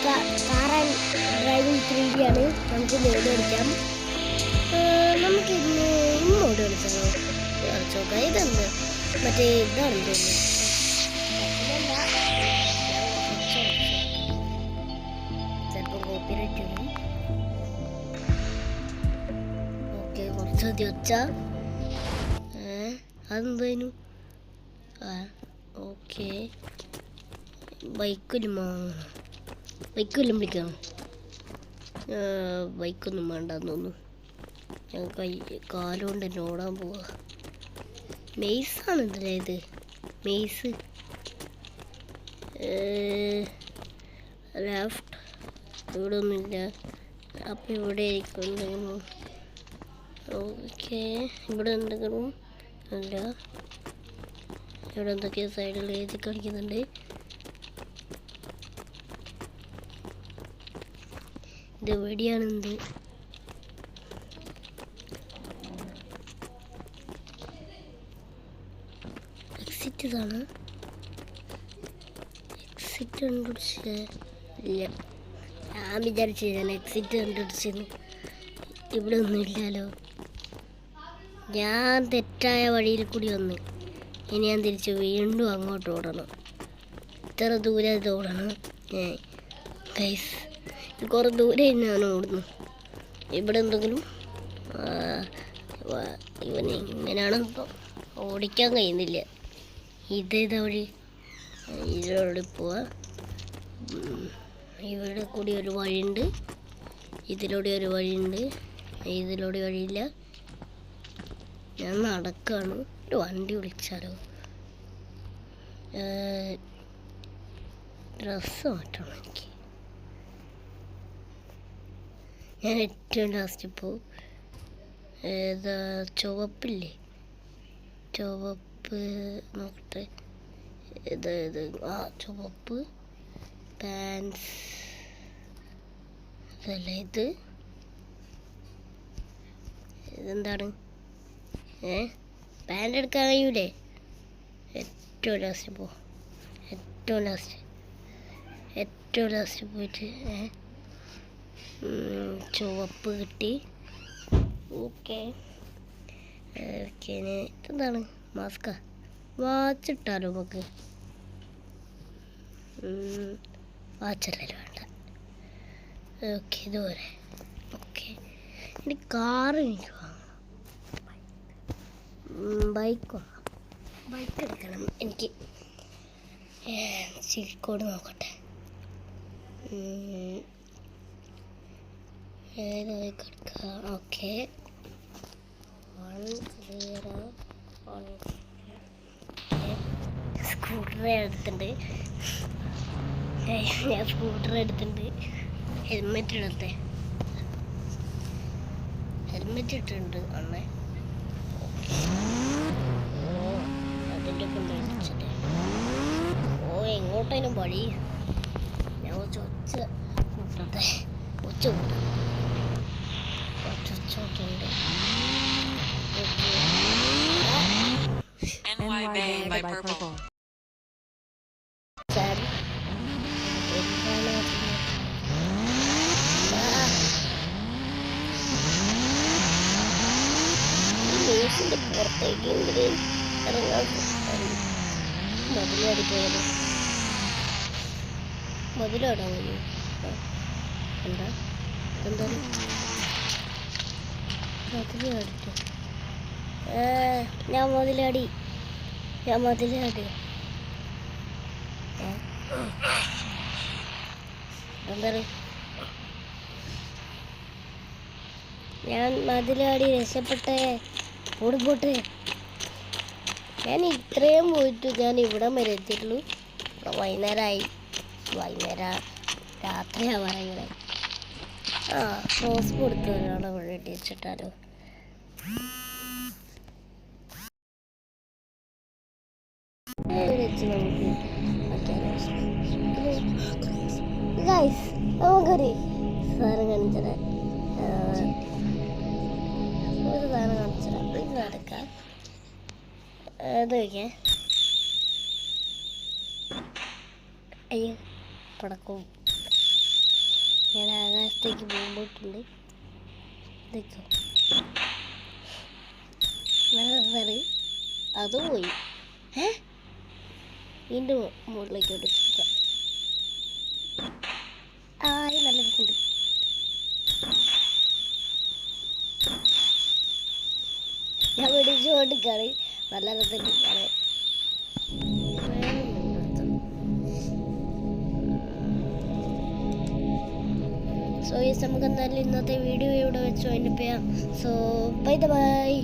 Car driving 3D ആണ്. നമുക്ക് mode കളിക്കാം. നമുക്ക് ഇന്ന് മോഡ് കളിച്ചാലോ? കളിച്ചു നോക്കാം. ഇതെന്ത് മറ്റേ ഇതാണെന്ന് തോന്നുന്നു. ചിലപ്പോൾ കോപ്പിറൈറ്റ് വരും. ഓക്കെ, കുറച്ചധികം വെച്ചാ അതെന്തായിരുന്നു? ഓക്കെ, ബൈക്കൊന്നും വിളിക്കണം. ബൈക്കൊന്നും വേണ്ടെന്ന് തോന്നുന്നു. ഞാൻ കാലുകൊണ്ട് തന്നെ ഓടാൻ പോവാ. മെയ്സാണ് ഇതിലെ ഇത്. മെയ്സ് ലെഫ്റ്റ് ഇവിടെ ഒന്നുമില്ല. അപ്പം ഇവിടെ എന്തെങ്കിലും. ഓക്കെ, ഇവിടെ എന്തെങ്കിലും ഇല്ല. ഇവിടെ എന്തൊക്കെയോ സൈഡിൽ എഴുതി കാണിക്കുന്നുണ്ട്. ഇത് എവിടെയാണെന്ത്? എക്സിറ്റ് ഇതാണ്. എക്സിറ്റ് കണ്ടുപിടിച്ച് ഇല്ല. ഞാൻ വിചാരിച്ചു ഞാൻ എക്സിറ്റ് കണ്ടുപിടിച്ചെന്ന്. ഇവിടെ ഒന്നും ഇല്ലല്ലോ. ഞാൻ തെറ്റായ വഴിയിൽ കൂടി വന്ന് ഇനി ഞാൻ തിരിച്ച് വീണ്ടും അങ്ങോട്ട് ഓടണം. ഇത്ര ദൂരെ ഇത് ഓടണം. ഗൈസ്, കുറേ ദൂരെ ഞാൻ ഓടുന്നു. ഇവിടെ എന്തെങ്കിലും ഇവന് ഇങ്ങനെയാണ് ഓടിക്കാൻ കഴിയുന്നില്ല. ഇതേതാ വഴി? ഇതിലൂടെ പോവാ. ഇവിടെ കൂടി ഒരു വഴിയുണ്ട്, ഇതിലൂടെ ഒരു വഴിയുണ്ട്, ഇതിലൂടെ വഴിയില്ല. ഞാൻ നടക്കാണ്. ഒരു വണ്ടി വിളിച്ചാലോ? ഡ്രസ്സ് മാറ്റണം എനിക്ക്. ഞാൻ ഏറ്റവും ലാസ്റ്റ് ഇപ്പോൾ ഏതാ ചുവപ്പില്ലേ? ചുവപ്പ് നോക്കട്ടെ. ഇത് ചുവപ്പ് പാൻസ് അതല്ല. ഇതെന്താണ്? പാൻ്റ് എടുക്കാൻ കഴിയൂലേ? ഏറ്റവും ലാസ്റ്റ് പോയിട്ട് ചുവപ്പ് കിട്ടി. ഓക്കെ, ഇതെന്താണ്? മാസ്കാ? വാച്ചിട്ടാലോ നമുക്ക്? വാച്ചല്ലല്ലോ, വേണ്ട. ഓക്കെ, ഇതുപോലെ. ഓക്കെ, ഇനി കാറ് എനിക്ക് വാങ്ങണം. ബൈക്ക് എടുക്കണം എനിക്ക്. ചിക്കോട് നോക്കട്ടെ. ഏത് ബൈക്ക് എടുക്കാം? ഓക്കെ, 101. സ്കൂട്ടർ എടുത്തിട്ടുണ്ട്. ഞാൻ സ്കൂട്ടർ എടുത്തിട്ടുണ്ട്. ഹെൽമെറ്റ് ഇട്ടിട്ടുണ്ട് അന്നേ. അതിൻ്റെ കൊണ്ട് അടിച്ചിട്ട് എങ്ങോട്ടേലും വഴി. ഞാൻ ഒച്ച കൂട്ടട്ടെ. ഒച്ച കൂട്ടുണ്ട്. പുറത്തേക്ക് ഇറങ്ങാൻ മതിലാടി പോയത്. മതിലാടാൻ കഴിയും. എന്താ മതിലാടിട്ട് ഞാൻ മതിലാടി. എന്താണ്? ഞാൻ മതിലാടി രക്ഷപ്പെട്ടേ. ഓടിപ്പോട്ടെ. ഞാൻ ഇത്രയും പോയിട്ട് ഞാൻ ഇവിടം വരെ എത്തിയിട്ടുള്ളൂ. വൈകുന്നേരം രാത്രിയാവാറായി. റോസ് കൊടുത്ത് ഒരാളെ ഇവിടെ ഇടിച്ചിട്ടാലോ? നമുക്കൊരു സാധനം കാണിച്ചത്. ഒരു സാധനം കാണിച്ചത്. ഇത് നടക്കാം. ഇത് വയ്ക്കേ. അയ്യോ, പടക്കവും ഞാൻ ആകാശത്തേക്ക് പോകുമ്പോട്ടുണ്ട്. ഇതൊക്കെ നല്ല അത് പോയി. വീണ്ടും മുകളിലേക്ക് എടുക്കാം. ആയി നല്ല രസമുണ്ട്. ഞാൻ പിടിച്ചു കൊടുക്കാറ് നല്ല രസമുണ്ട്. സോ യെസ്, നമുക്ക് എന്തായാലും ഇന്നത്തെ വീഡിയോ ഇവിടെ വെച്ച് അതിൻ്റെ പേര്. So bye bye.